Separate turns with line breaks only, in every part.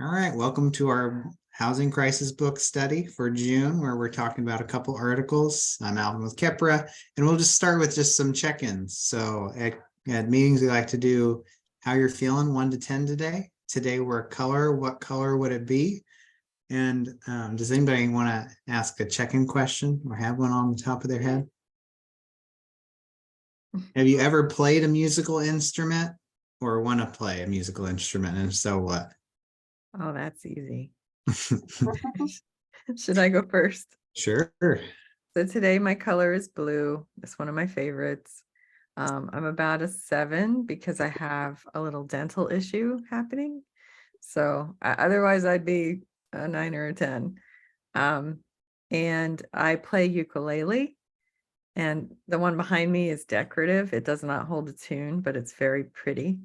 All right, welcome to our housing crisis book study for June, where we're talking about a couple articles. I'm Alvin with Kheprw, and we'll just start with just some check-ins. So at meetings, we like to do how you're feeling 1 to 10 today. Today we're color. What color would it be? And does anybody want to ask a check-in question or have one on the top of their head? Have you ever played a musical instrument or want to play a musical instrument? And if so, what?
Oh, that's easy. Should I go first?
Sure.
So today my color is blue. It's one of my favorites. I'm about a 7 because I have a little dental issue happening. So otherwise I'd be a 9 or a 10. And I play ukulele, and the one behind me is decorative. It does not hold a tune, but it's very pretty.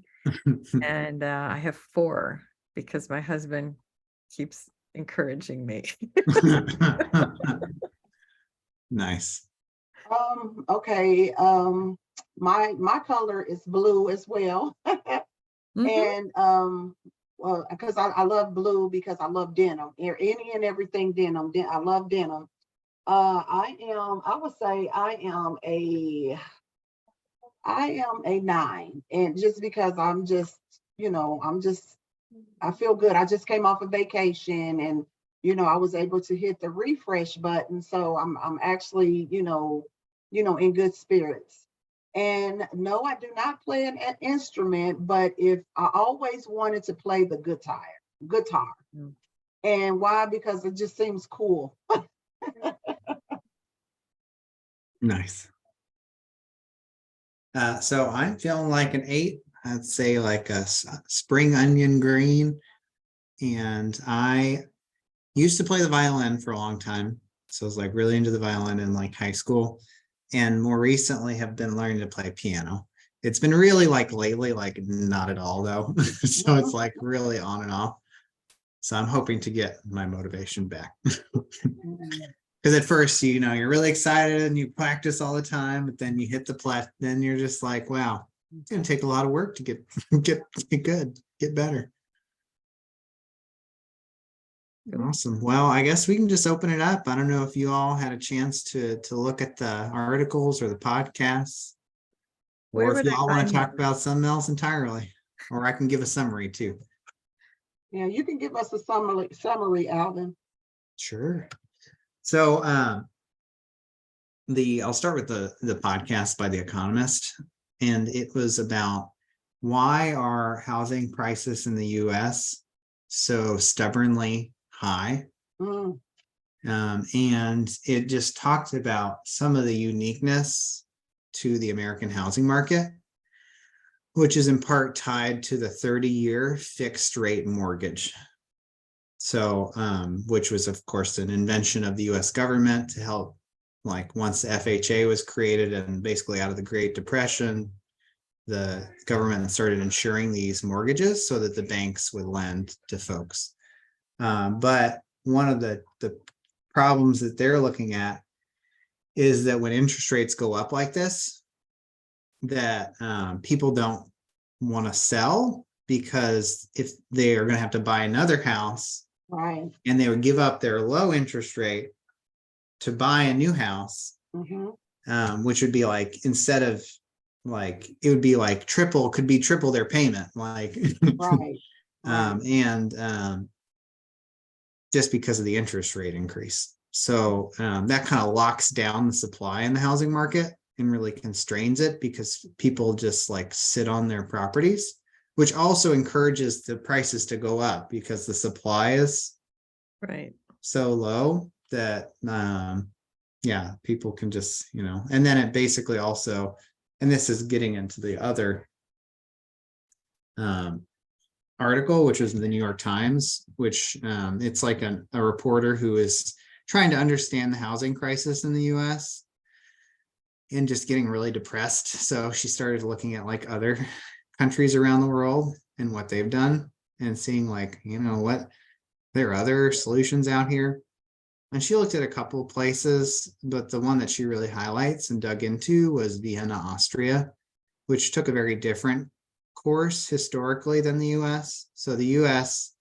And I have 4 because my husband keeps encouraging me.
Nice.
Okay. My color is blue as well.
Mhm.
And well, because I love blue because I love denim. Any and everything denim. I love denim. I would say I am a 9. And just because I feel good. I just came off a vacation, and I was able to hit the refresh button. So I'm actually, in good spirits. And no, I do not play an instrument, but if I always wanted to play the guitar.
Mm.
And why? Because it just seems cool.
Nice. So I'm feeling like an 8. I'd say like a spring onion green. And I used to play the violin for a long time. So I was like really into the violin in like high school. And more recently have been learning to play piano. It's been really like lately, like not at all though. So it's like really on and off. So I'm hoping to get my motivation back. Because at first, you're really excited and you practice all the time, but then you hit the then you're just like, wow, it's going to take a lot of work to get good, get better. Awesome. Well, I guess we can just open it up. I don't know if you all had a chance to look at the articles or the podcasts,
Where
or if
would
you
I
all want
find
to talk
them?
about something else entirely, or I can give a summary too.
Yeah, you can give us a summary, Alvin.
Sure. So I'll start with the podcast by The Economist, and it was about why are housing prices in the US so stubbornly high.
Mm,
And it just talked about some of the uniqueness to the American housing market, which is in part tied to the 30-year fixed rate mortgage. So, which was, of course, an invention of the US government to help, like once the FHA was created and basically out of the Great Depression, the government started insuring these mortgages so that the banks would lend to folks. But one of the problems that they're looking at is that when interest rates go up like this, that people don't want to sell, because if they are going to have to buy another house
right.
and they would give up their low interest rate to buy a new house, which would be like, instead of like, it would be like could be triple their payment, like
Right.
and just because of the interest rate increase. So that kind of locks down the supply in the housing market and really constrains it, because people just like sit on their properties, which also encourages the prices to go up because the supply is
Right.
so low that people can just, and then it basically also, and this is getting into the other article, which was in the New York Times, which it's like a reporter who is trying to understand the housing crisis in the US and just getting really depressed. So she started looking at like other countries around the world and what they've done, and seeing like, what there are other solutions out here. And she looked at a couple of places, but the one that she really highlights and dug into was Vienna, Austria, which took a very different course historically than the US. So the US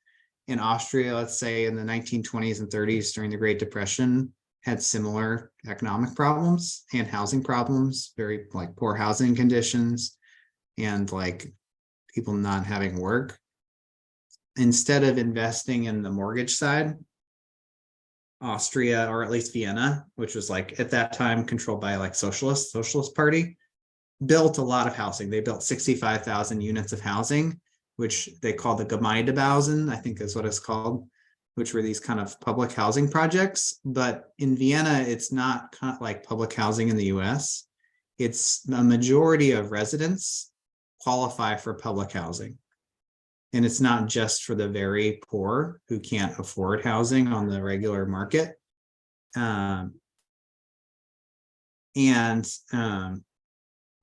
in Austria, let's say in the 1920s and 30s during the Great Depression, had similar economic problems and housing problems, very like poor housing conditions and like people not having work. Instead of investing in the mortgage side, Austria, or at least Vienna, which was like at that time controlled by like socialist party, built a lot of housing. They built 65,000 units of housing, which they call the Gemeindebauten, I think is what it's called, which were these kind of public housing projects. But in Vienna, it's not kind of like public housing in the US. It's a majority of residents qualify for public housing. And it's not just for the very poor who can't afford housing on the regular market.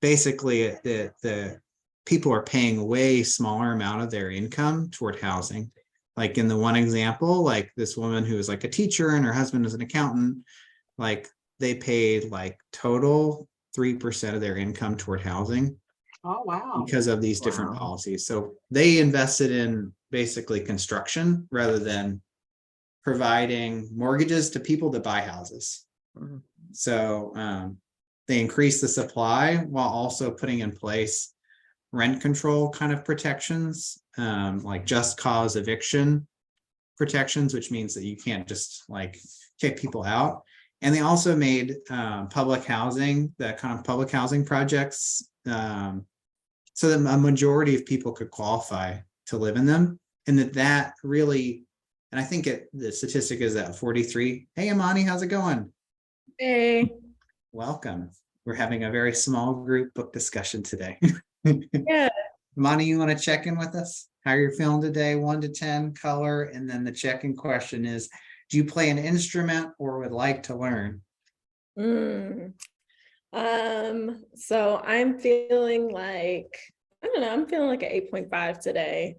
Basically, the people are paying a way smaller amount of their income toward housing. Like in the one example, like this woman who was like a teacher and her husband is an accountant, like they paid like total 3% of their income toward housing.
Oh, wow.
Because of these different policies. So they invested in basically construction rather than providing mortgages to people to buy houses.
Mhm.
So they increased the supply while also putting in place rent control kind of protections, like just cause eviction protections, which means that you can't just like kick people out. And they also made public housing, that kind of public housing projects, so that a majority of people could qualify to live in them. And that really, and I think the statistic is that 43. Hey, Amani, how's it going?
Hey.
Welcome. We're having a very small group book discussion today.
Yeah.
Amani, you want to check in with us? How are you feeling today? 1 to 10 color. And then the check-in question is, do you play an instrument or would like to learn?
So I'm feeling like, I don't know, I'm feeling like an 8.5 today.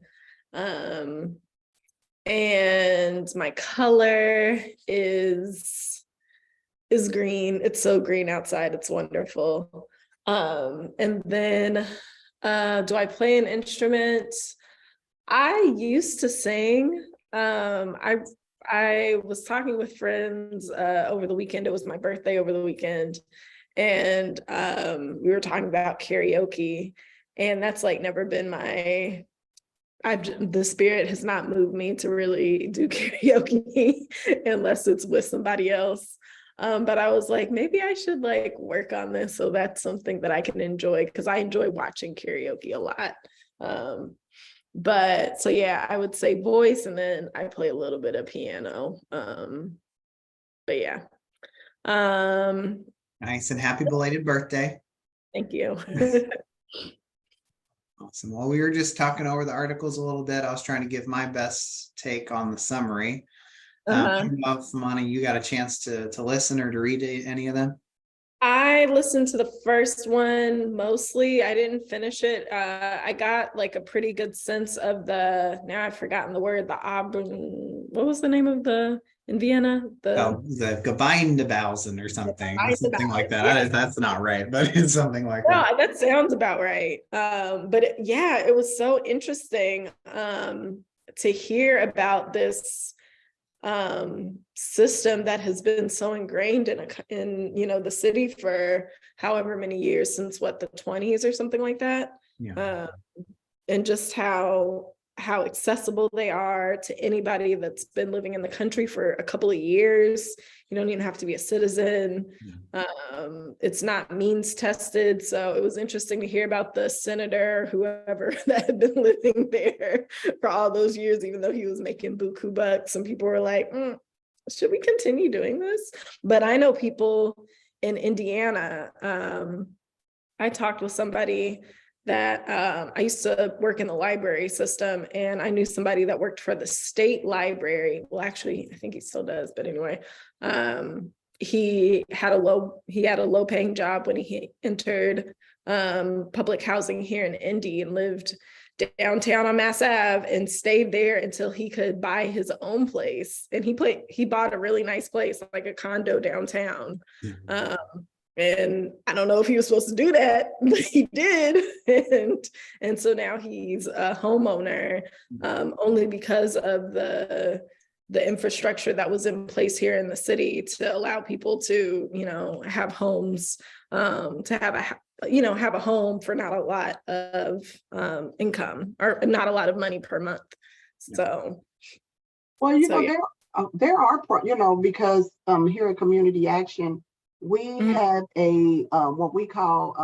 And my color is green. It's so green outside. It's wonderful. And then do I play an instrument? I used to sing. I was talking with friends over the weekend. It was my birthday over the weekend. And we were talking about karaoke, and that's like never been the spirit has not moved me to really do karaoke unless it's with somebody else. But I was like, maybe I should like work on this. So that's something that I can enjoy, because I enjoy watching karaoke a lot. But so yeah, I would say voice, and then I play a little bit of piano. But yeah.
Nice, and happy belated birthday.
Thank you.
Awesome. Well, we were just talking over the articles a little bit. I was trying to give my best take on the summary. I don't know if, Amani, you got a chance to listen or to read any of them?
I listened to the first one mostly. I didn't finish it. I got like a pretty good sense of now I've forgotten the word, what was the name of in Vienna?
The Gemeindebauten or something like that.
Yeah.
That's not right, but it's something like
No,
that.
that sounds about right. But it was so interesting to hear about this system that has been so ingrained in the city for however many years, since the 20s or something like that.
Yeah.
And just how accessible they are to anybody that's been living in the country for a couple of years. You don't even have to be a citizen.
Yeah.
It's not means tested. So it was interesting to hear about the senator, whoever that had been living there for all those years, even though he was making buku bucks. Some people were like, should we continue doing this? But I know people in Indiana. I talked with somebody that I used to work in the library system, and I knew somebody that worked for the state library. Well, actually, I think he still does, but anyway, he had a low paying job when he entered public housing here in Indy, and lived downtown on Mass Ave and stayed there until he could buy his own place. And he bought a really nice place, like a condo downtown. And I don't know if he was supposed to do that, but he did. And so now he's a homeowner, only because of the infrastructure that was in place here in the city to allow people to, have homes, to have have a home for not a lot of income, or not a lot of money per month. So,
Well,
yeah.
there are, because here at Community Action, we
Mhm.
have a what we call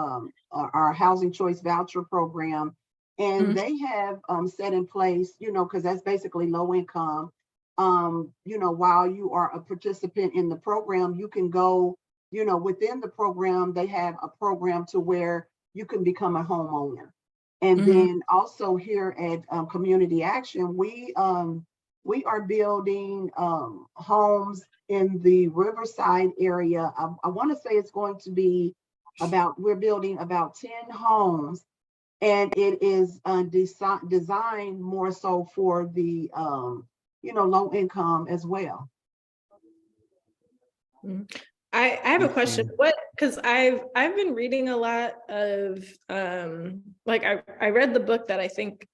our housing choice voucher program, and
Mhm.
they have set in place, because that's basically low income. While you are a participant in the program, you can go, within the program, they have a program to where you can become a homeowner. And
Mhm.
then also here at Community Action, we are building homes in the Riverside area. I want to say it's going to be we're building about 10 homes, and it is designed more so for the, low income as well.
I have a question.
Mhm.
What, because I've been reading a lot of like I read the book that I think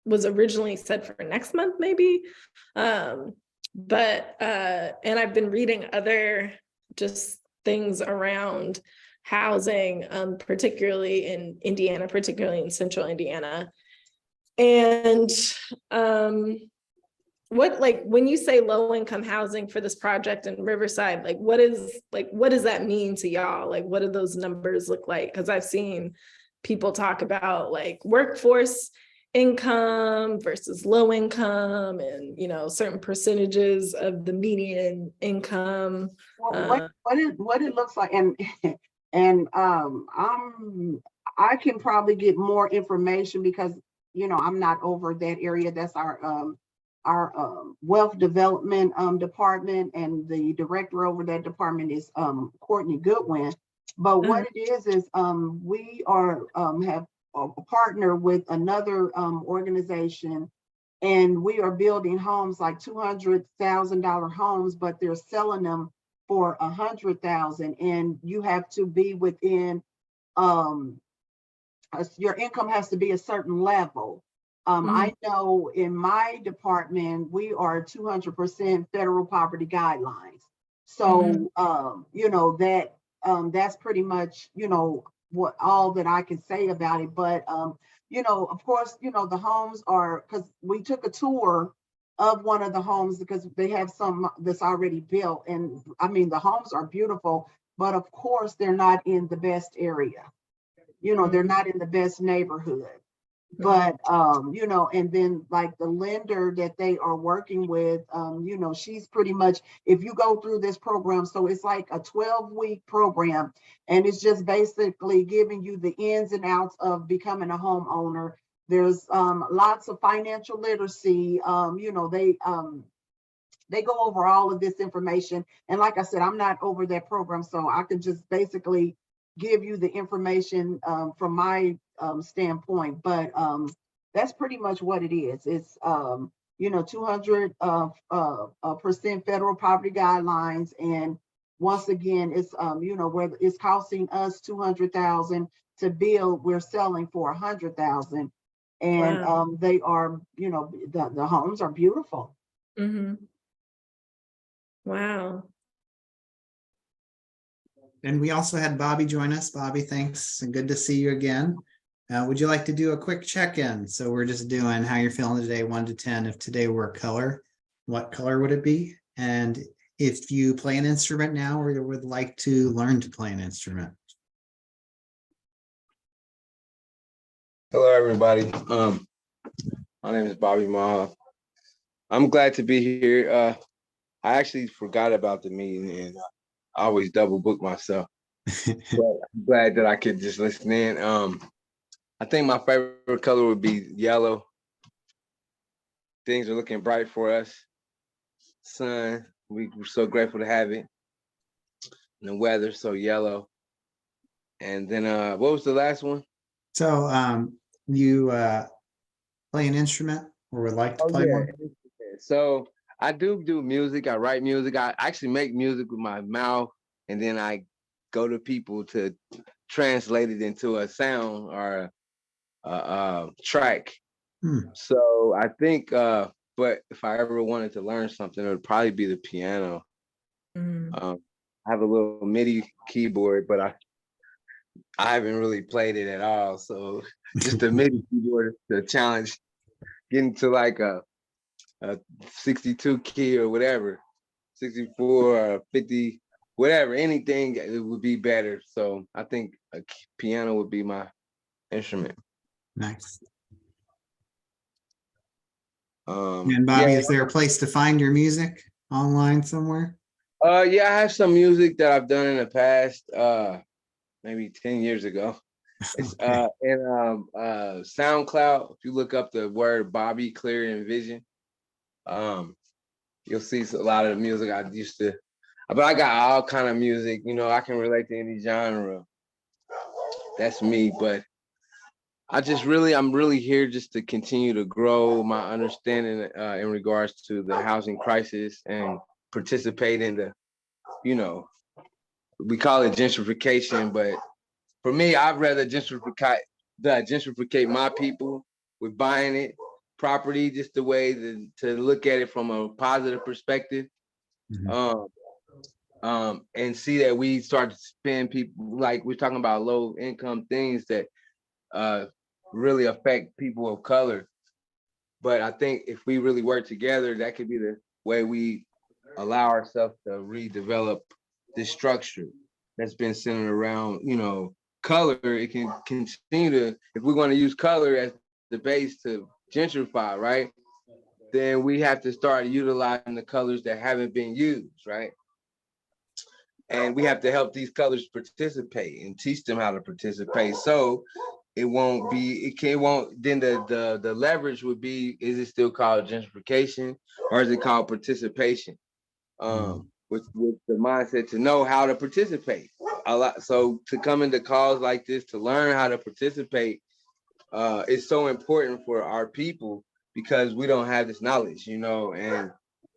was originally said for next month, maybe. But and I've been reading other just things around housing, particularly in Indiana, particularly in central Indiana. And what, like, when you say low income housing for this project in Riverside, what does that mean to y'all? Like, what do those numbers look like? Because I've seen people talk about like workforce income versus low income, and certain percentages of the median income.
Well, what it looks like, and and I can probably get more information because I'm not over that area. That's our wealth development department, and the director over that department is Courtney Goodwin. But what it is we are have a partner with another organization, and we are building homes like $200,000 homes, but they're selling them for 100,000, and you have to be within your income has to be a certain level. I know in my department, we are 200% federal poverty guidelines. So, that's pretty much, what all that I can say about it. But, of course, the homes are, because we took a tour of one of the homes because they have some that's already built. And I mean, the homes are beautiful, but of course, they're not in the best area. They're not in the best neighborhood. But and then like the lender that they are working with, she's pretty much, if you go through this program, so it's like a 12-week program, and it's just basically giving you the ins and outs of becoming a homeowner. There's lots of financial literacy. They go over all of this information. And like I said, I'm not over that program, so I can just basically give you the information from my standpoint. But that's pretty much what it is. It's 200% federal poverty guidelines, and once again, it's where it's costing us 200,000 to build, we're selling for 100,000, and
Wow.
they are, the homes are beautiful.
Wow.
And we also had Bobby join us. Bobby, thanks, and good to see you again. Would you like to do a quick check-in? So we're just doing how you're feeling today, 1 to 10. If today were a color, what color would it be? And if you play an instrument now or would like to learn to play an instrument.
Hello, everybody. My name is Bobby Ma. I'm glad to be here. I actually forgot about the meeting, and I always double book myself. But I'm glad that I could just listen in. I think my favorite color would be yellow. Things are looking bright for us. Sun, we're so grateful to have it. And the weather, so yellow. And then what was the last one?
So you play an instrument or would like to play one?
So I do music. I write music. I actually make music with my mouth, and then I go to people to translate it into a sound or a track. So I think, but if I ever wanted to learn something, it would probably be the piano. I have a little MIDI keyboard, but I haven't really played it at all. So just the MIDI keyboard is the challenge, getting to like a 62 key or whatever, 64 or 50, whatever, anything, it would be better. So I think a piano would be my instrument.
Nice.
And
And Bobby, is there a place to find your music online somewhere?
Yeah, I have some music that I've done in the past, maybe 10 years ago. It's
Okay.
in SoundCloud. If you look up the word Bobby Clear and Vision, you'll see a lot of the music I used to, but I got all kind of music, you know, I can relate to any genre. That's me, but I'm really here just to continue to grow my understanding in regards to the housing crisis and participate in the, you know, we call it gentrification, but for me, I'd rather gentrificate my people with buying it property, just the way to look at it from a positive perspective. And see that we start to spend people, like we're talking about low income things that really affect people of color. But I think if we really work together, that could be the way we allow ourselves to redevelop this structure that's been centered around, you know, color. It can continue to, if we're going to use color as the base to gentrify, right? Then we have to start utilizing the colors that haven't been used, right? And we have to help these colors participate and teach them how to participate. So it won't, then the leverage would be, is it still called gentrification or is it called participation? With the mindset to know how to participate. So to come into calls like this, to learn how to participate, is so important for our people because we don't have this knowledge, you know, and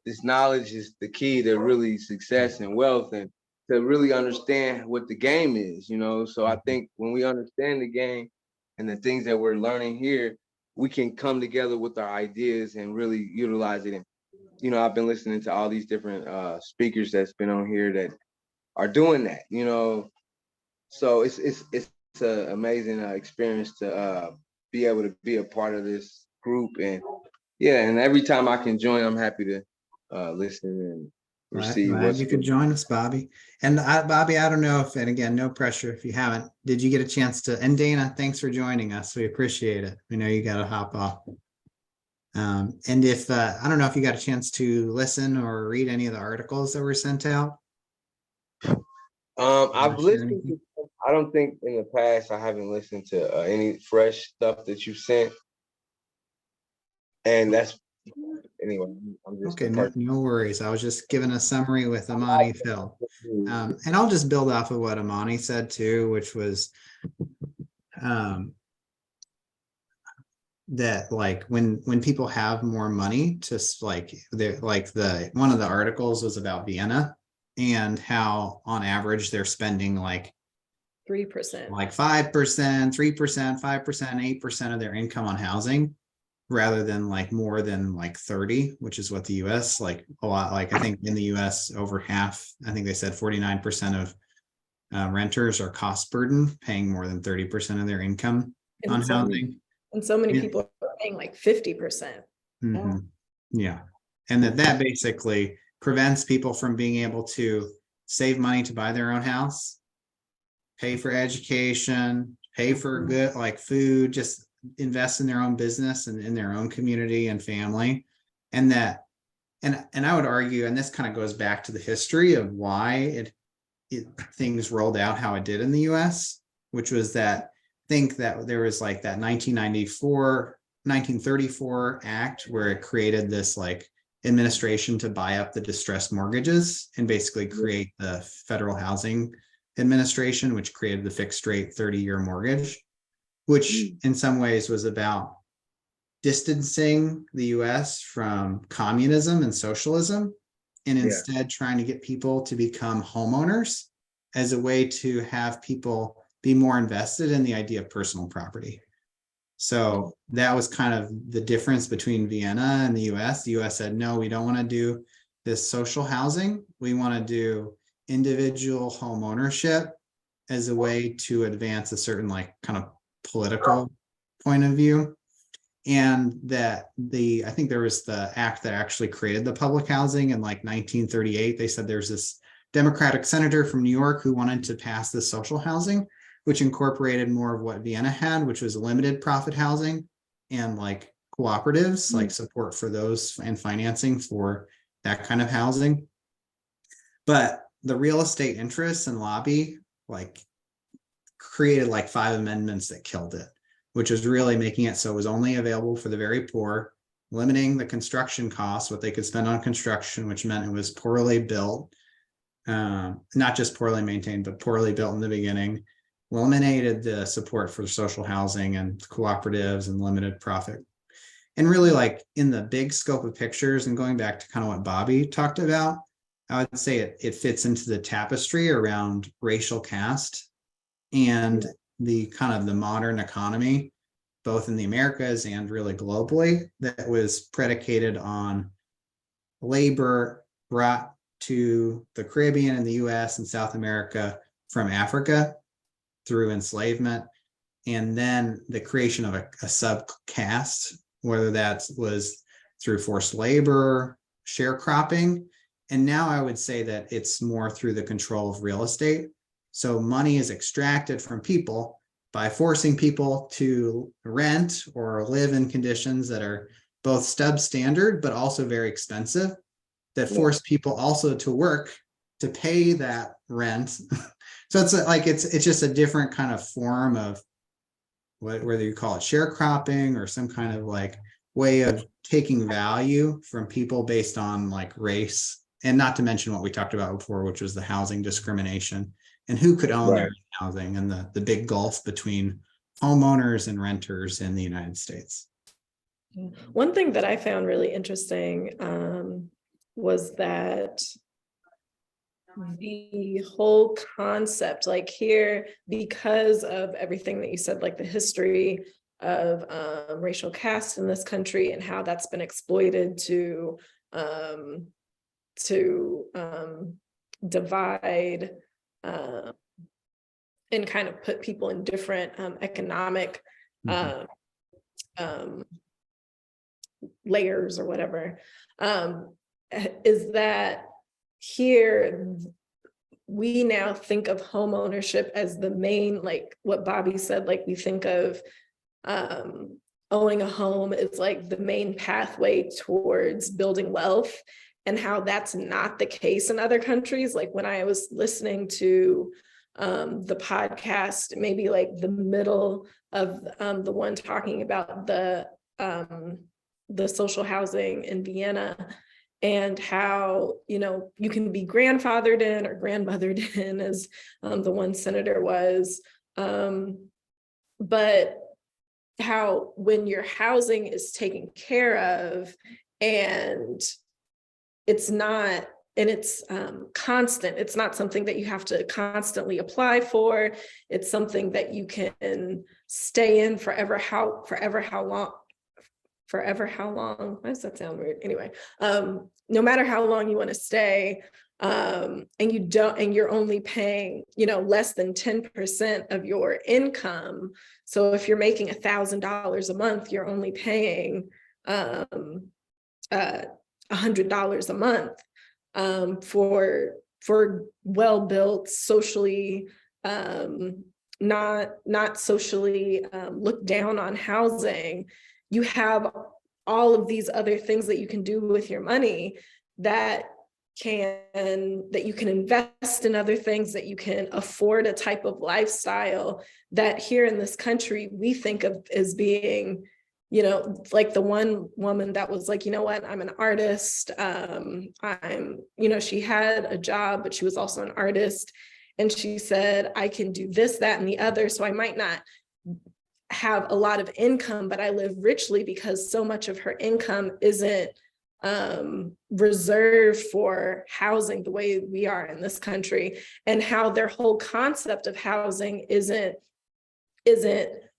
this knowledge is the key to really success and wealth and to really understand what the game is, you know. So I think when we understand the game and the things that we're learning here, we can come together with our ideas and really utilize it. And, you know, I've been listening to all these different speakers that's been on here that are doing that, you know. So it's an amazing experience to be able to be a part of this group. And yeah, and every time I can join, I'm happy to listen and receive
Glad
what's
you could
good.
join us, Bobby. And Bobby, I don't know if, and again, no pressure if you haven't, did you get a chance to, and Dana, thanks for joining us. We appreciate it. We know you got to hop off. And if, I don't know if you got a chance to listen or read any of the articles that were sent out.
I've listened to, I don't think in the past, I haven't listened to any fresh stuff that you sent. And that's, anyway, I'm just
Okay, no worries. I was just giving a summary with Amani Phil. And I'll just build off of what Amani said too, which was that like when people have more money, just like one of the articles was about Vienna and how on average they're spending like
3%,
like 5%, 3%, 5%, 8% of their income on housing, rather than like more than like 30, which is what the US, like a lot, like I think in the US over half, I think they said 49% of renters are cost burden, paying more than 30% of their income on housing.
And so many people are paying like 50%.
Yeah. And that basically prevents people from being able to save money to buy their own house, pay for education, pay for good like food, just invest in their own business and in their own community and family. And that, and I would argue, and this kind of goes back to the history of why things rolled out how it did in the US, which was that think that there was like that 1934 act where it created this like administration to buy up the distressed mortgages and basically create the Federal Housing Administration, which created the fixed rate 30-year mortgage, which in some ways was about distancing the US from communism and socialism, and instead trying to get people to become homeowners as a way to have people be more invested in the idea of personal property. So that was kind of the difference between Vienna and the US. The US said, no, we don't want to do this social housing. We want to do individual home ownership as a way to advance a certain like kind of political point of view. And that I think there was the act that actually created the public housing in like 1938. They said there's this Democratic senator from New York who wanted to pass this social housing, which incorporated more of what Vienna had, which was limited profit housing and like cooperatives, like support for those and financing for that kind of housing. But the real estate interests and lobby like created like 5 amendments that killed it, which was really making it so it was only available for the very poor, limiting the construction costs, what they could spend on construction, which meant it was poorly built, not just poorly maintained, but poorly built in the beginning, eliminated the support for social housing and cooperatives and limited profit. And really like in the big scope of pictures and going back to kind of what Bobby talked about, I would say it fits into the tapestry around racial caste and the kind of the modern economy, both in the Americas and really globally, that was predicated on labor brought to the Caribbean and the US and South America from Africa through enslavement, and then the creation of a subcaste, whether that was through forced labor, sharecropping. And now I would say that it's more through the control of real estate. So money is extracted from people by forcing people to rent or live in conditions that are both substandard, but also very expensive, that force people also to work to pay that rent. So it's like, it's just a different kind of form of whether you call it sharecropping or some kind of like way of taking value from people based on like race, and not to mention what we talked about before, which was the housing discrimination and who could own their housing and the big gulf between homeowners and renters in the United States.
One thing that I found really interesting was that the whole concept, like here, because of everything that you said, like the history of racial caste in this country and how that's been exploited to divide and kind of put people in different economic layers or whatever, is that here we now think of home ownership as the main, like what Bobby said, like we think of owning a home is like the main pathway towards building wealth, and how that's not the case in other countries. Like when I was listening to the podcast, maybe like the middle of the one talking about the social housing in Vienna, and how, you know, you can be grandfathered in or grandmothered in, as the one senator was, but how when your housing is taken care of and it's not, and it's constant, it's not something that you have to constantly apply for, it's something that you can stay in forever how long. Why does that sound weird? Anyway, no matter how long you want to stay, and you're only paying, you know, less than 10% of your income. So if you're making $1,000 a month, you're only paying $100 a month for well-built, socially not socially looked down on housing. You have all of these other things that you can do with your money that you can invest in other things, that you can afford a type of lifestyle that here in this country we think of as being, you know, like the one woman that was like, you know what, I'm an artist. She had a job, but she was also an artist. And she said, I can do this, that, and the other. So I might not have a lot of income, but I live richly because so much of her income isn't reserved for housing the way we are in this country, and how their whole concept of housing isn't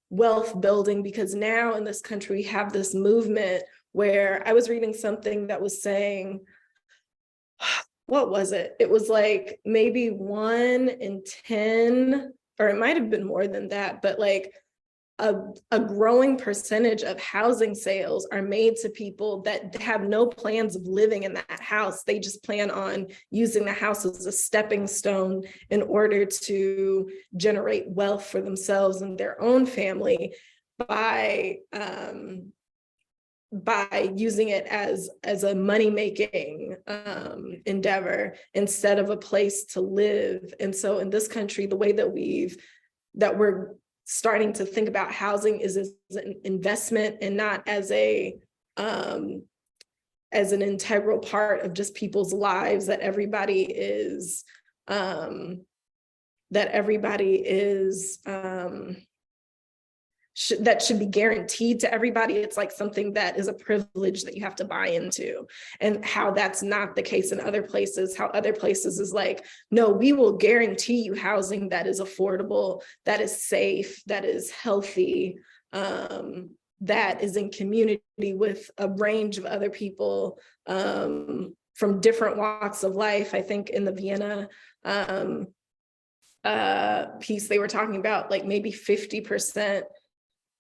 wealth building, because now in this country we have this movement where I was reading something that was saying, what was it? It was like maybe 1 in 10, or it might have been more than that, but like a growing percentage of housing sales are made to people that have no plans of living in that house. They just plan on using the house as a stepping stone in order to generate wealth for themselves and their own family by using it as a money-making endeavor instead of a place to live. And so in this country, the way that we're starting to think about housing is as an investment and not as an integral part of just people's lives, that everybody is that should be guaranteed to everybody. It's like something that is a privilege that you have to buy into, and how that's not the case in other places. How other places is like, no, we will guarantee you housing that is affordable, that is safe, that is healthy, that is in community with a range of other people from different walks of life. I think in the Vienna piece, they were talking about like maybe 50%,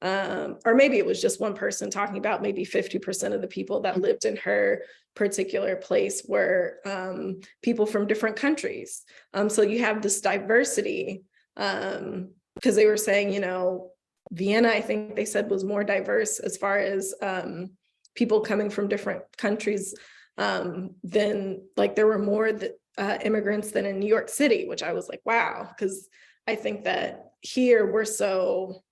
or maybe it was just one person talking about maybe 50% of the people that lived in her particular place were people from different countries. So you have this diversity, because they were saying, Vienna, I think they said, was more diverse as far as people coming from different countries than, like, there were more immigrants than in New York City, which I was like, wow, because I think that here we're so,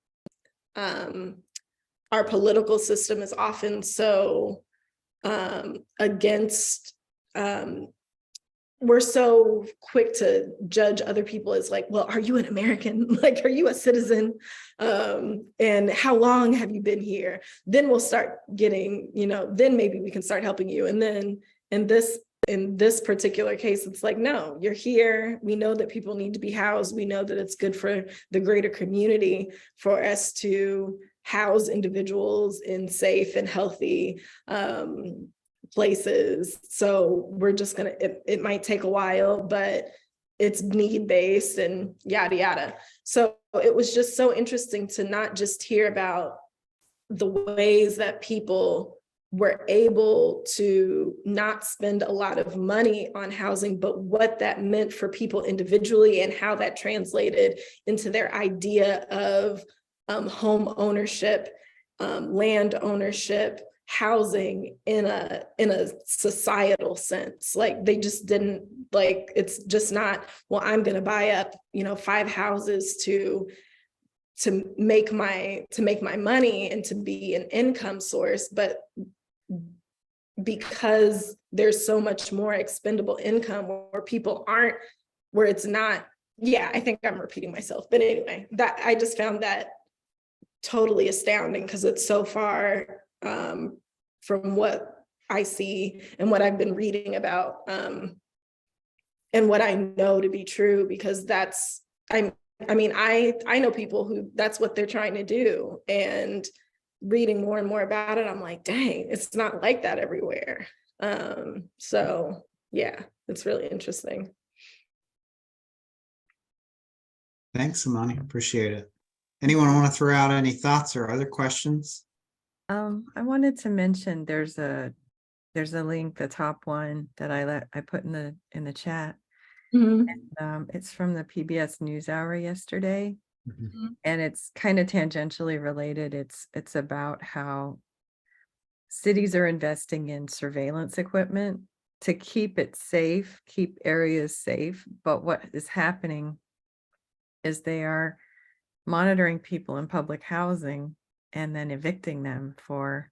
our political system is often so against, we're so quick to judge other people as like, well, are you an American? Like, are you a citizen? And how long have you been here? Then we'll start getting, then maybe we can start helping you. And then in this particular case, it's like, no, you're here. We know that people need to be housed. We know that it's good for the greater community for us to house individuals in safe and healthy places. So we're just gonna, it might take a while, but it's need-based and yada, yada. So it was just so interesting to not just hear about the ways that people were able to not spend a lot of money on housing, but what that meant for people individually and how that translated into their idea of home ownership, land ownership, housing in a societal sense. Like, they just didn't, like, it's just not, well, I'm going to buy up 5 houses to make my money and to be an income source, but because there's so much more expendable income where people aren't, where it's not, I think I'm repeating myself, but anyway, that I just found that totally astounding, because it's so far from what I see and what I've been reading about, and what I know to be true, because I know people who that's what they're trying to do, and reading more and more about it, I'm like, dang, it's not like that everywhere. So yeah, it's really interesting.
Thanks, Amani. Appreciate it. Anyone want to throw out any thoughts or other questions?
I wanted to mention there's a link, the top one that I put in the chat. And, it's from the PBS NewsHour yesterday, and it's kind of tangentially related. It's about how cities are investing in surveillance equipment to keep it safe, keep areas safe. But what is happening is they are monitoring people in public housing and then evicting them for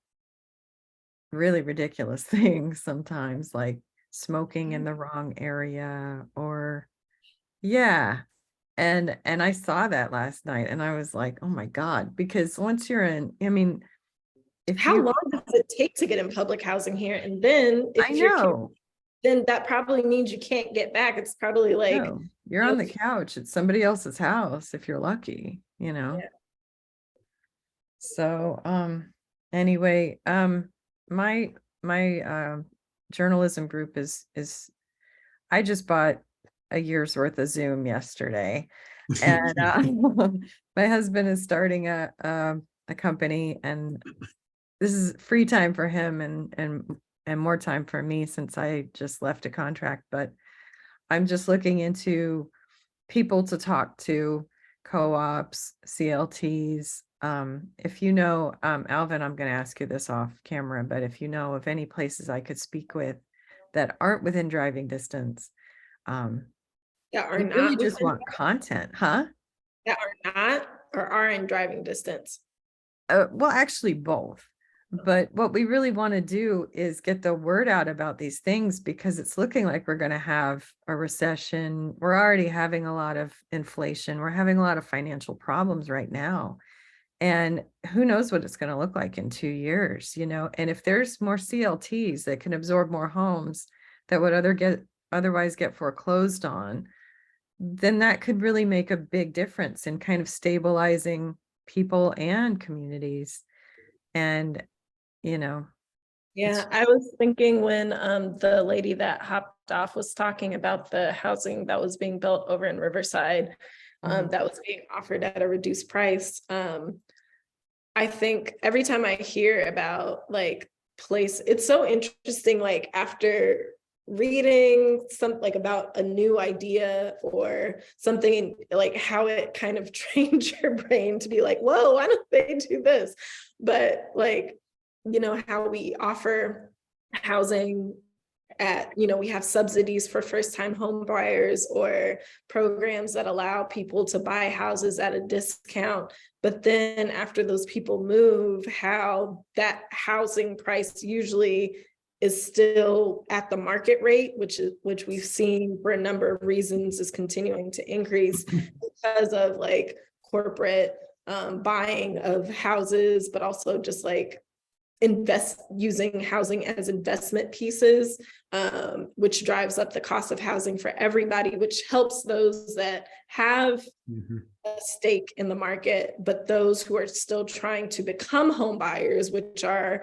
really ridiculous things sometimes, like smoking in the wrong area, or and I saw that last night and I was like, oh my God, because once you're in, if
How
you,
long does it take to get in public housing here? And then
I
if you're,
know,
then that probably means you can't get back. It's probably like,
no, you're
you
on
know,
the couch at somebody else's house if you're lucky, you know?
Yeah.
So, anyway, my, journalism group is, I just bought a year's worth of Zoom yesterday. And, my husband is starting a company, and this is free time for him and more time for me since I just left a contract, but I'm just looking into people to talk to, co-ops, CLTs. If you know, Alvin, I'm going to ask you this off camera, but if you know of any places I could speak with that aren't within driving distance,
that are
we really
not
just
within,
want content, huh?
that are not or are in driving distance.
Well, actually both. But what we really want to do is get the word out about these things, because it's looking like we're going to have a recession. We're already having a lot of inflation. We're having a lot of financial problems right now. And who knows what it's going to look like in 2 years, you know? And if there's more CLTs that can absorb more homes that would otherwise get foreclosed on, then that could really make a big difference in kind of stabilizing people and communities. And, you know,
Yeah, I was thinking when the lady that hopped off was talking about the housing that was being built over in Riverside,
Mhm.
that was being offered at a reduced price. I think every time I hear about like place, it's so interesting, like after reading something like about a new idea or something, like how it kind of trains your brain to be like, whoa, why don't they do this? But like, you know, how we offer housing at, you know, we have subsidies for first-time home buyers or programs that allow people to buy houses at a discount. But then after those people move, how that housing price usually is still at the market rate, which we've seen for a number of reasons is continuing to increase because of like corporate buying of houses, but also just like using housing as investment pieces, which drives up the cost of housing for everybody, which helps those that have a stake in the market, but those who are still trying to become home buyers, which are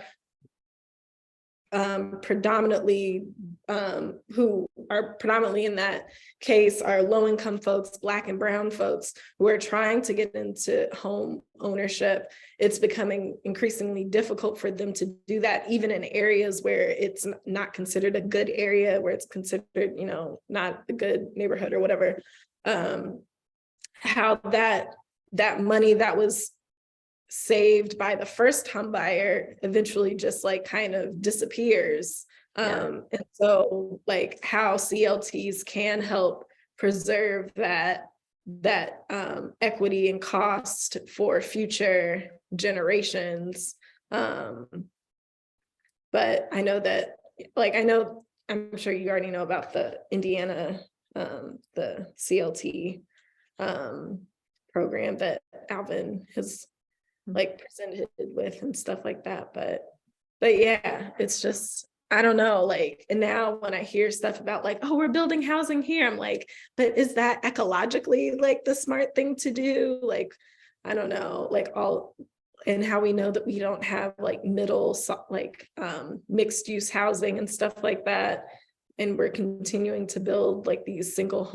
predominantly who are predominantly in that case are low-income folks, Black and brown folks who are trying to get into home ownership. It's becoming increasingly difficult for them to do that, even in areas where it's not considered a good area, where it's considered, you know, not a good neighborhood or whatever. How that money that was saved by the first home buyer eventually just like kind of disappears. And so like how CLTs can help preserve that equity and cost for future generations. But I know that, like, I'm sure you already know about the Indiana, the CLT program that Alvin has like presented with and stuff like that. But yeah, it's just, I don't know, like, and now when I hear stuff about like, oh, we're building housing here, I'm like, but is that ecologically like the smart thing to do? Like, I don't know, like all, and how we know that we don't have like mixed use housing and stuff like that. And we're continuing to build like these single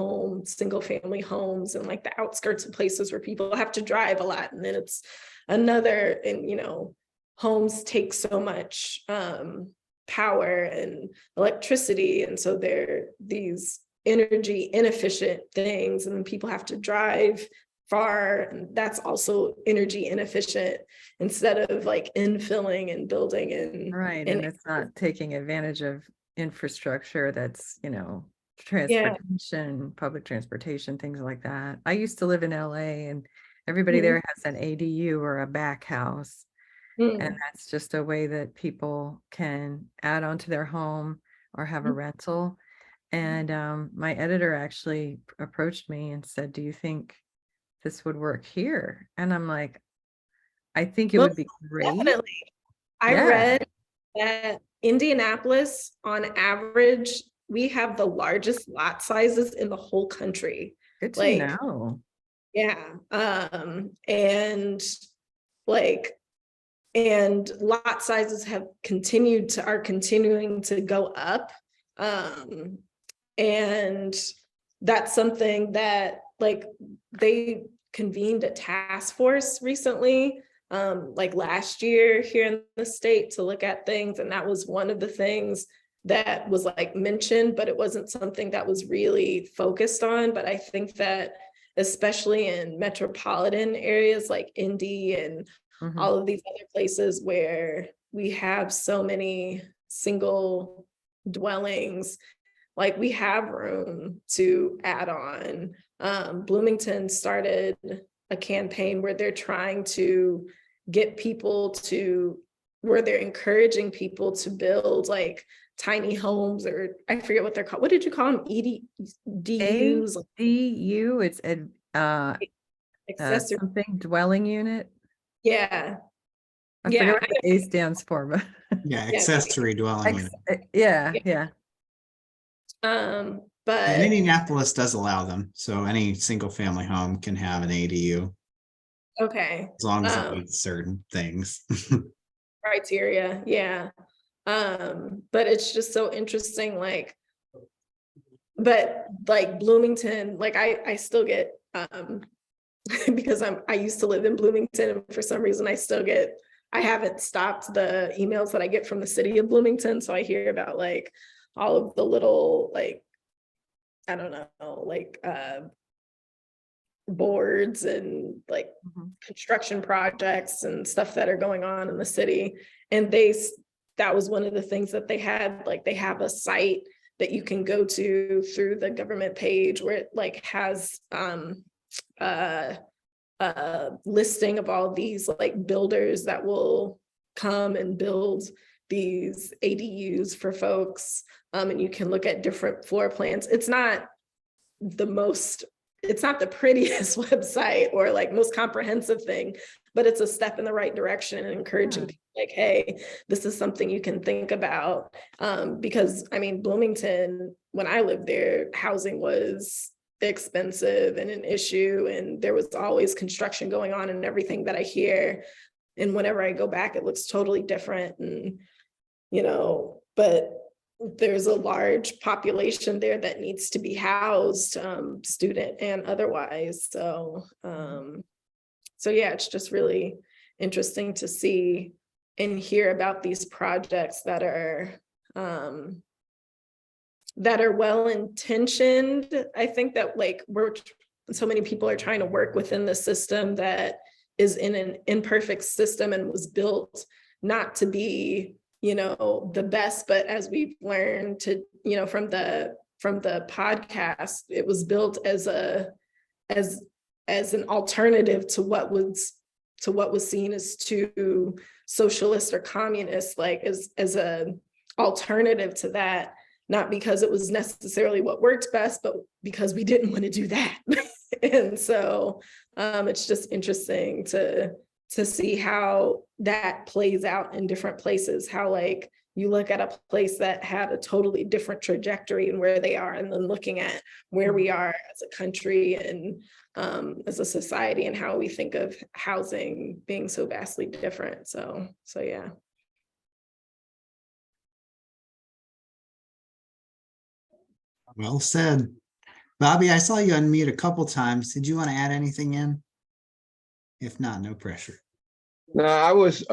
family homes and like the outskirts of places where people have to drive a lot. And then it's another, and you know, homes take so much power and electricity. And so they're these energy inefficient things. And then people have to drive far, and that's also energy inefficient instead of like infilling and building
Right. And it's not taking advantage of infrastructure that's, you know, transportation, public transportation, things like that. I used to live in LA, and everybody there has an ADU or a back house. And that's just a way that people can add on to their home or have a rental. And my editor actually approached me and said, do you think this would work here? And I'm like, I think it would be great.
Definitely. I
Yeah.
read that Indianapolis, on average, we have the largest lot sizes in the whole country.
Good to
Like,
know.
yeah, and like, and lot sizes are continuing to go up. And that's something that, like, they convened a task force recently, like last year here in the state, to look at things. And that was one of the things that was like mentioned, but it wasn't something that was really focused on. But I think that especially in metropolitan areas like Indy and
Mhm.
all of these other places where we have so many single dwellings, like, we have room to add on. Bloomington started a campaign where they're trying to get people to, where they're encouraging people to build like tiny homes, or I forget what they're called. What did you call them? DUs,
ADU, it's
accessory.
something dwelling unit.
Yeah,
I
yeah,
forget what the A stands for, but
Yeah,
Yeah.
accessory dwelling unit.
yeah,
Yeah.
yeah.
But
And Indianapolis does allow them, so any single family home can have an ADU
okay.
as long as it meets certain things.
Criteria, yeah. But it's just so interesting, like, but like Bloomington, like I still get because I used to live in Bloomington, and for some reason I haven't stopped the emails that I get from the city of Bloomington. So I hear about like all of the little, like, I don't know, like boards and like
Mhm.
construction projects and stuff that are going on in the city. And that was one of the things that they had, like, they have a site that you can go to through the government page where it like has listing of all these like builders that will come and build these ADUs for folks. And you can look at different floor plans. It's not the prettiest website or like most comprehensive thing, but it's a step in the right direction and encouraging
Yeah.
people like, hey, this is something you can think about. Because I mean, Bloomington, when I lived there, housing was expensive and an issue, and there was always construction going on and everything that I hear. And whenever I go back, it looks totally different. And, but there's a large population there that needs to be housed, student and otherwise. So yeah, it's just really interesting to see and hear about these projects that are well intentioned. I think that like so many people are trying to work within the system that is in an imperfect system and was built not to be, the best, but as we've learned to, from the podcast, it was built as an alternative to what was seen as too socialist or communist, like as a alternative to that, not because it was necessarily what worked best, but because we didn't want to do that. And so it's just interesting to see how that plays out in different places, how like you look at a place that had a totally different trajectory and where they are, and then looking at where we are as a country and as a society and how we think of housing being so vastly different. So yeah.
Well said. Bobby, I saw you unmute a couple times. Did you want to add anything in? If not, no pressure.
No, I was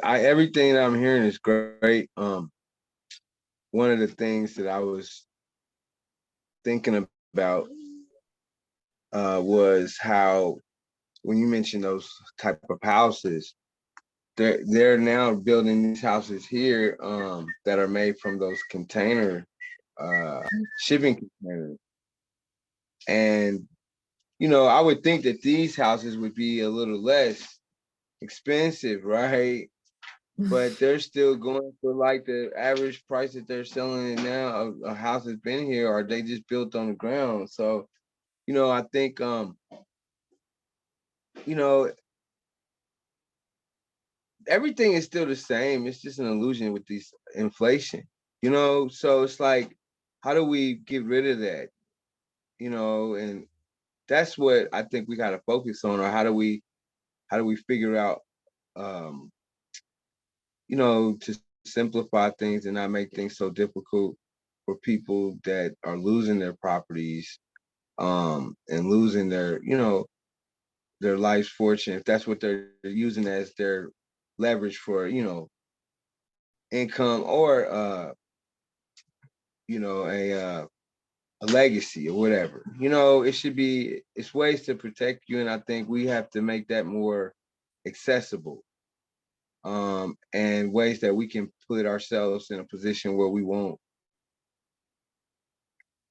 everything that I'm hearing is great. One of the things that I was thinking about was how when you mentioned those type of houses, they're now building these houses here that are made from those container shipping containers. And I would think that these houses would be a little less expensive, right? But they're still going for like the average price that they're selling it now. A house has been here, or they just built on the ground. So, I think, you know, everything is still the same. It's just an illusion with these inflation, you know? So it's like, how do we get rid of that? You know, and that's what I think we gotta focus on, or how do we figure out um, you know, to simplify things and not make things so difficult for people that are losing their properties and losing their, you know, their life's fortune, if that's what they're using as their leverage for, you know, income or you know, a legacy or whatever. You know, it should be, it's ways to protect you, and I think we have to make that more accessible, and ways that we can put ourselves in a position where we won't,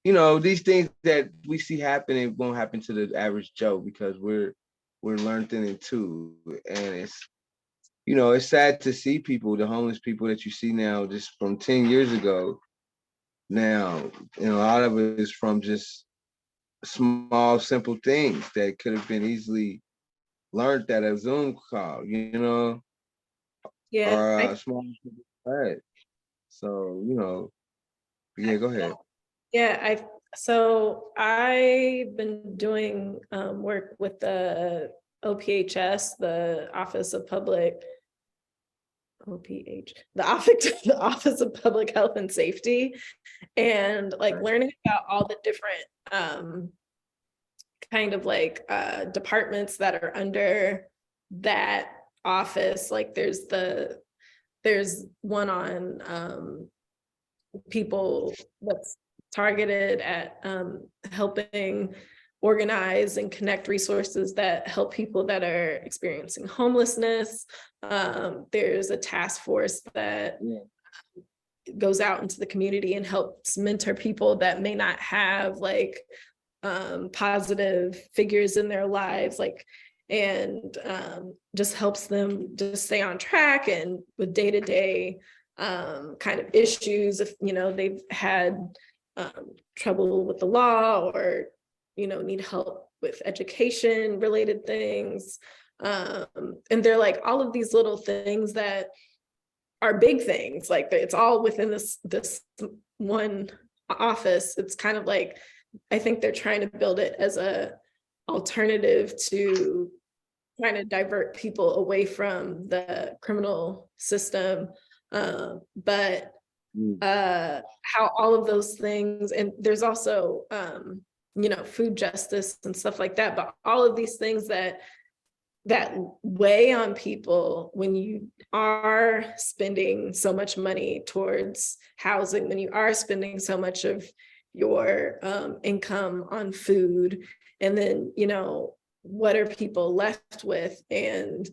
you know, these things that we see happening won't happen to the average Joe, because we're learning it too. And it's, you know, it's sad to see people, the homeless people that you see now just from 10 years ago now, you know, a lot of it is from just small, simple things that could have been easily learned at a Zoom call, you know,
Yeah,
or
I
a small thread. So, you know, yeah, go ahead.
yeah, so I've been doing work with the OPHS, the Office of Public OPH, the Office of Public Health and Safety, and like
Right.
learning about all the different kind of like departments that are under that office. Like there's one on people that's targeted at helping organize and connect resources that help people that are experiencing homelessness. There's a task force that goes out into the community and helps mentor people that may not have like positive figures in their lives, like, and just helps them just stay on track and with day-to-day kind of issues. If you know they've had trouble with the law, or you know need help with education related things, and they're like all of these little things that are big things, like it's all within this one office. It's kind of like, I think they're trying to build it as a alternative to trying to divert people away from the criminal system. But how all of those things, and there's also you know, food justice and stuff like that, but all of these things that weigh on people when you are spending so much money towards housing, when you are spending so much of your income on food, and then you know what are people left with, and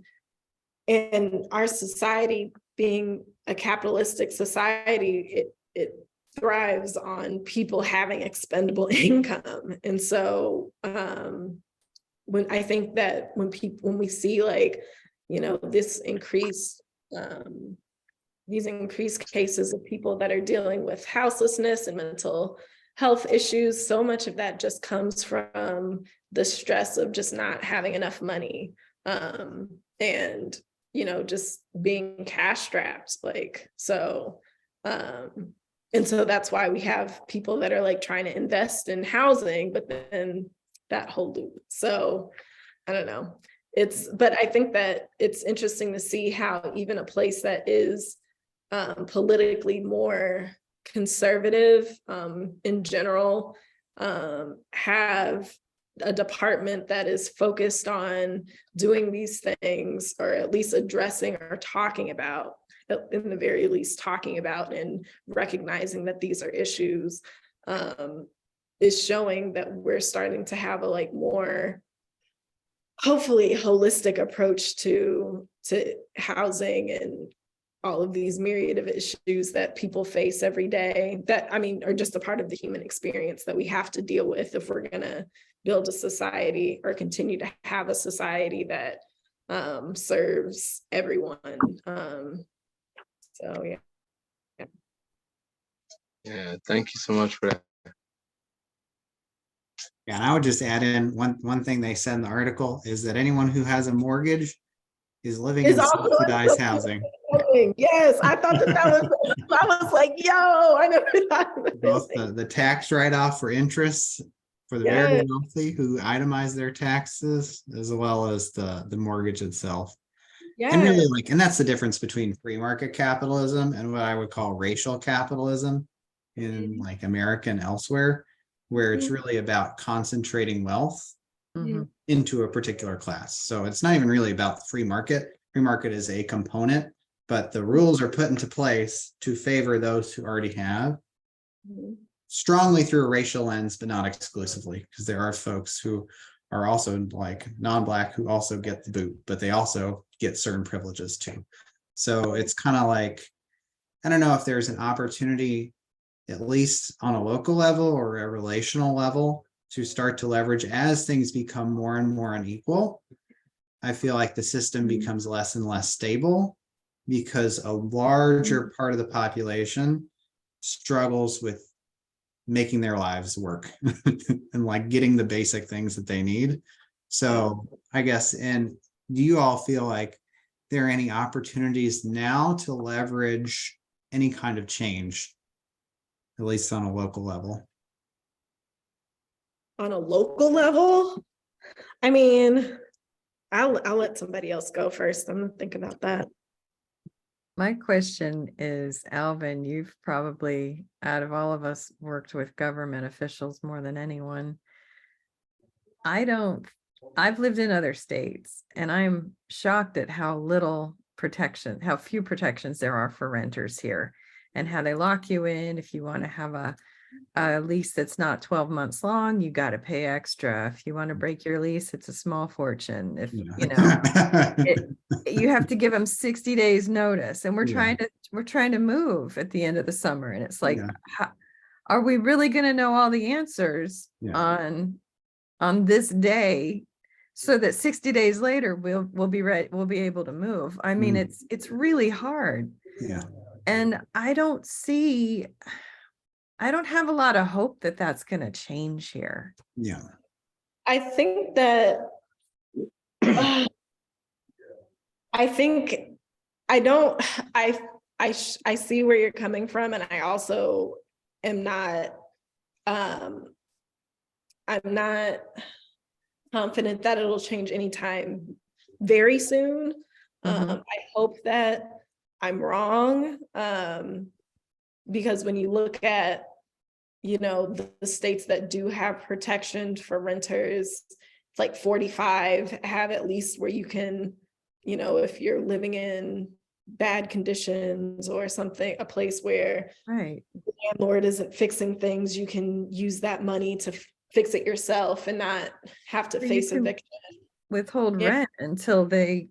our society being a capitalistic society, it thrives on people having expendable income. And so when I think that when we see like, you know, this increased these increased cases of people that are dealing with houselessness and mental health issues, so much of that just comes from the stress of just not having enough money, and you know just being cash strapped, like so. And so that's why we have people that are like trying to invest in housing, but then that whole loop. So I don't know. But I think that it's interesting to see how even a place that is politically more conservative in general have a department that is focused on doing these things, or at least addressing or talking about, in the very least talking about and recognizing that these are issues, is showing that we're starting to have a like more hopefully holistic approach to housing and all of these myriad of issues that people face every day, that I mean are just a part of the human experience that we have to deal with if we're going to build a society or continue to have a society that serves everyone. So yeah.
Yeah, thank you so much for that.
Yeah, and I would just add in one thing they said in the article is that anyone who has a mortgage is living
Is
in
also
subsidized housing.
yes, I thought that was. I was like, yo, I never thought of
Both
it.
the tax write-off for interest for the very
Yes.
wealthy who itemize their taxes, as well as the mortgage itself. And
Yes.
really, like, and that's the difference between free market capitalism and what I would call racial capitalism in like America and elsewhere, where it's really about concentrating wealth
Mhm.
into a particular class. So it's not even really about the free market. Free market is a component, but the rules are put into place to favor those who already have,
Mhm.
strongly through a racial lens, but not exclusively, because there are folks who are also like non-black who also get the boot, but they also get certain privileges too. So it's kind of like, I don't know if there's an opportunity, at least on a local level or a relational level, to start to leverage as things become more and more unequal. I feel like the system becomes less and less stable because a larger part of the population struggles with making their lives work and like getting the basic things that they need. So I guess, and do you all feel like there are any opportunities now to leverage any kind of change, at least on a local level?
On a local level, I mean, I'll let somebody else go first. I'm gonna think about that.
My question is, Alvin, you've probably, out of all of us, worked with government officials more than anyone. I've lived in other states, and I'm shocked at how little protection, how few protections there are for renters here, and how they lock you in. If you want to have a lease that's not 12 months long, you got to pay extra. If you want to break your lease, it's a small fortation. If you know, you have to give them 60 days notice, and we're
Yeah.
trying to move at the end of the summer, and it's like,
Yeah.
are we really going to know all the answers
Yeah.
on this day, so that 60 days later we'll be ready, we'll be able to move? I mean, it's really hard.
Yeah.
And I don't have a lot of hope that that's going to change here.
Yeah.
I think that I think I don't I see where you're coming from, and I also am not I'm not confident that it'll change anytime very soon. I hope that I'm wrong, because when you look at, you know, the states that do have protection for renters, it's like 45 have at least where you can, you know, if you're living in bad conditions or something, a place where
Right.
the landlord isn't fixing things, you can use that money to fix it yourself and not have to
So you
face
can
eviction.
withhold
Yeah.
rent until they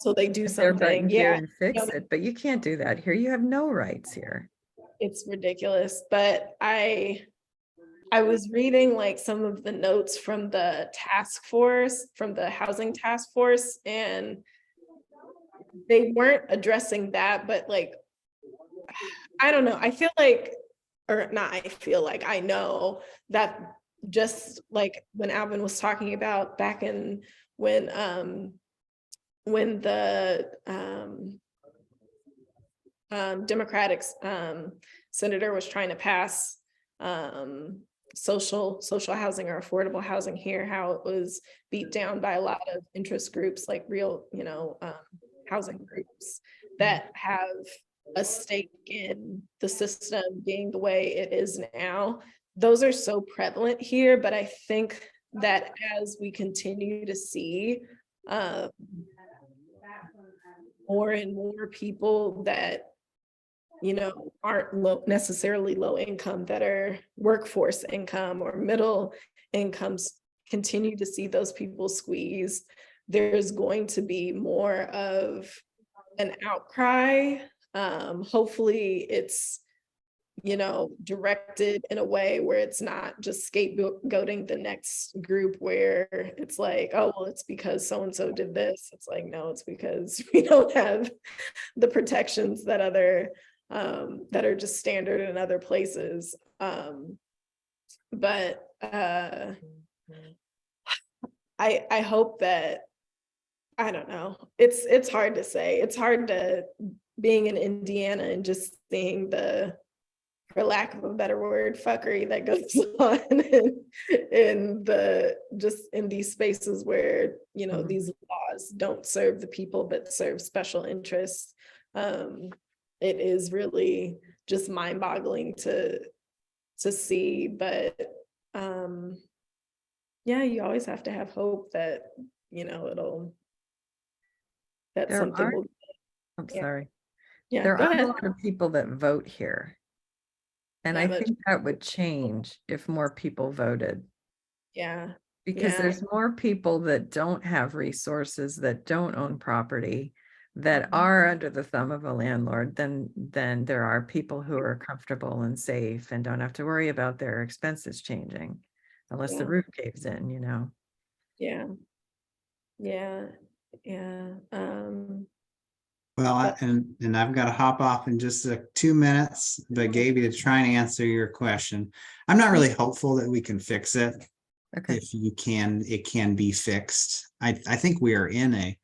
So they do
get their butt in
something.
gear
Yeah,
and fix it, but you can't do that here. You have no rights here.
it's ridiculous. But I was reading like some of the notes from the task force, from the housing task force, and they weren't addressing that, but like, I don't know. I feel like, or not, I feel like I know that just like when Alvin was talking about back in when the Democratic senator was trying to pass social housing or affordable housing here, how it was beat down by a lot of interest groups, like real, you know, housing groups that have a stake in the system being the way it is now. Those are so prevalent here, but I think that as we continue to see more and more people that, you know, aren't necessarily low income, that are workforce income or middle incomes, continue to see those people squeezed, there's going to be more of an outcry. Hopefully it's, you know, directed in a way where it's not just scapegoating the next group, where it's like, oh, well, it's because so-and-so did this. It's like, no, it's because we don't have the protections that other that are just standard in other places. But I hope that I don't know. It's hard to say. It's hard to being in Indiana and just seeing the, for lack of a better word, fuckery that goes on in the just in these spaces where, you know,
Mhm.
these laws don't serve the people but serve special interests. It is really just mind-boggling to see, but yeah, you always have to have hope that, you know, that
There
something
are,
will,
I'm
yeah,
sorry.
yeah,
There
go
are a
ahead.
lot of people that vote here. And
Yeah,
I
but
think that would change if more people voted.
yeah,
Because
yeah.
there's more people that don't have resources, that don't own property, that are under the thumb of a landlord than there are people who are comfortable and safe and don't have to worry about their expenses changing unless the
Yeah.
roof caves in, you know.
Yeah, yeah, yeah.
Well,
But
and I've got to hop off in just 2 minutes, but Gaby, to try and answer your question, I'm not really hopeful that we can fix it.
Okay.
If you can, it can be fixed. I think we are in a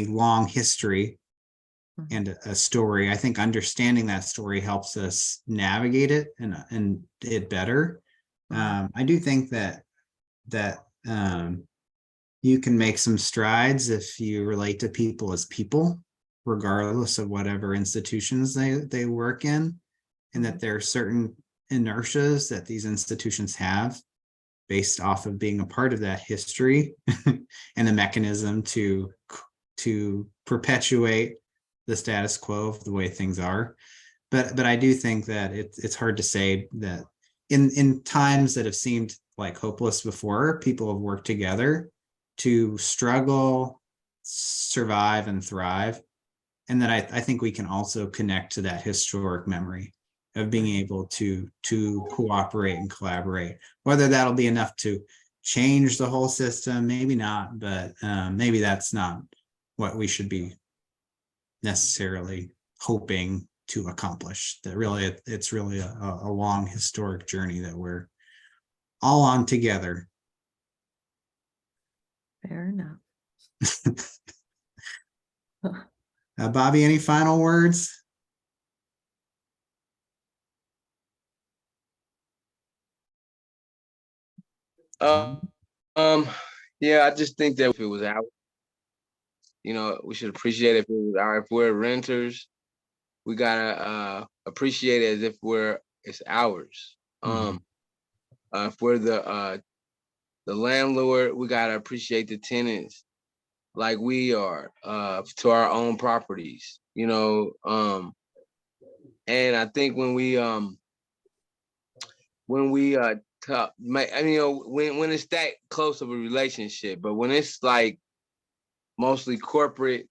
long history
Mhm.
and a story. I think understanding that story helps us navigate it and it better.
Mhm.
I do think that you can make some strides if you relate to people as people, regardless of whatever institutions they work in, and that
Mhm.
there are certain inertias that these institutions have based off of being a part of that history and a mechanism to perpetuate the status quo of the way things are. But I do think that it's hard to say that in times that have seemed like hopeless before, people have worked together to struggle, survive, and thrive. And that I think we can also connect to that historic memory of being
Right.
able to cooperate and collaborate. Whether that'll be enough to change the whole system, maybe not, but maybe that's not what we should be necessarily hoping to accomplish. That really it's really a long historic journey that we're all on together.
Fair enough.
Bobby, any final words?
Uh, um, yeah, I just think that if it was out, you know, we should appreciate it if it was our, if we're renters, we gotta appreciate it as if it's ours.
Mhm.
If we're the landlord, we gotta appreciate the tenants like we are to our own properties, you know. And I think when we talk, I mean, you know, when it's that close of a relationship, but when it's like mostly corporate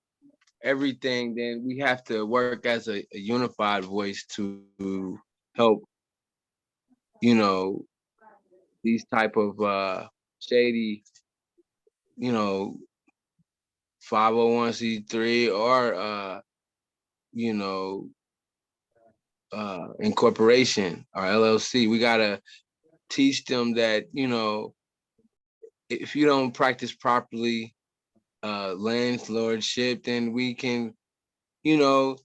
everything, then we have to work as a unified voice to help, you know, these type of shady, you know, 501c3 or you know, incorporation or LLC. We gotta teach them that, you know, if you don't practice properly landlordship, then we can, you know,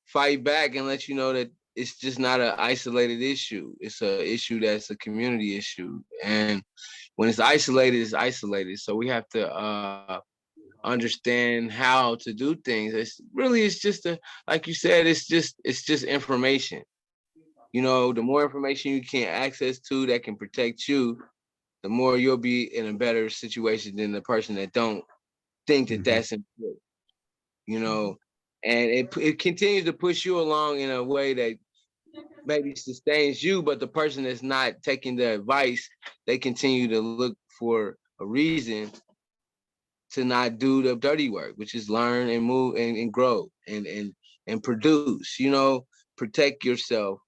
fight back and let you know that it's just not an isolated issue. It's a issue that's a community issue. And when it's isolated, it's isolated. So we have to understand how to do things. It's just like you said, it's just information. You know, the more information you can access to that can protect you, the more you'll be in a better situation than the person that don't think that
Mhm.
that's important. You know, and it continues to push you along in a way that maybe sustains you, but the person that's not taking the advice, they continue to look for a reason to not do the dirty work, which is learn and move and grow and produce, you know, protect yourself.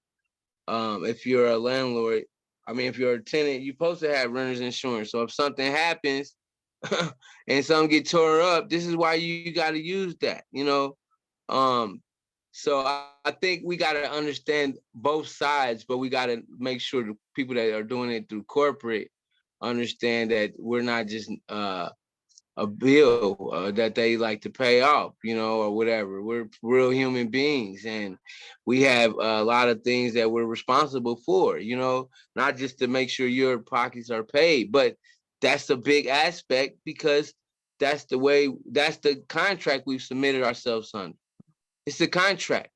If you're a landlord, I mean, if you're a tenant, you're supposed to have renter's insurance. So if something happens and something get tore up, this is why you got to use that, you know. Um, so I think we got to understand both sides, but we got to make sure the people that are doing it through corporate understand that we're not just a bill that they like to pay off, you know, or whatever. We're real human beings, and we have a lot of things that we're responsible for, you know, not just to make sure your pockets are paid, but that's a big aspect because that's the contract we've submitted ourselves under. It's the contract.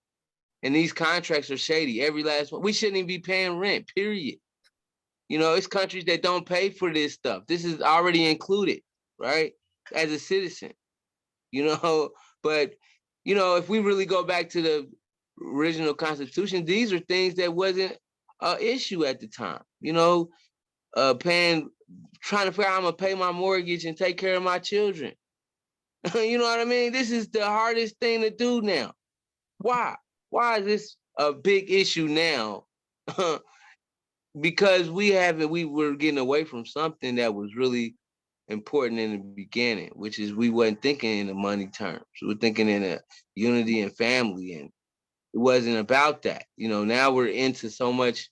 And these contracts are shady. Every last one. We shouldn't even be paying rent, period. You know, it's countries that don't pay for this stuff. This is already included, right? As a citizen, you know, but you know, if we really go back to the original Constitution, these are things that wasn't an issue at the time. You know, trying to figure out how I'm gonna pay my mortgage and take care of my children. You know what I mean? This is the hardest thing to do now. Why? Why is this a big issue now? Because we were getting away from something that was really important in the beginning, which is we wasn't thinking in the money terms. We were thinking in a unity and family, and it wasn't about that. You know, now we're into so much,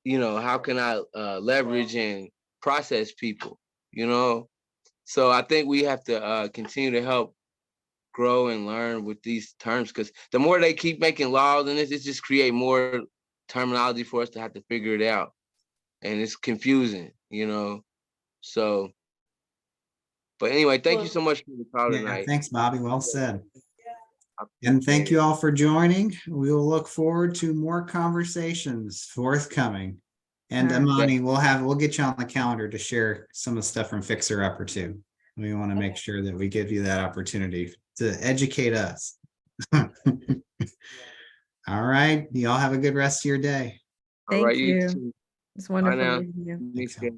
you know, how can I leverage and process people, you know? So I think we have to continue to help grow and learn with these terms, because the more they keep making laws and this, it just create more terminology for us to have to figure it out. And it's confusing, you know? So, but anyway, thank you so much for the call
Yeah,
tonight.
thanks, Bobby. Well said. And thank you all for joining. We will look forward to more conversations forthcoming. And
All right.
Amani, we'll get you on the calendar to share some of the stuff from Fixer Upper too. We want to make sure that we give you that opportunity to educate us. All right. You all have a good rest of your day.
All right,
Thank you.
too.
It's
Bye
wonderful
now.
meeting you.
Thanks, y'all.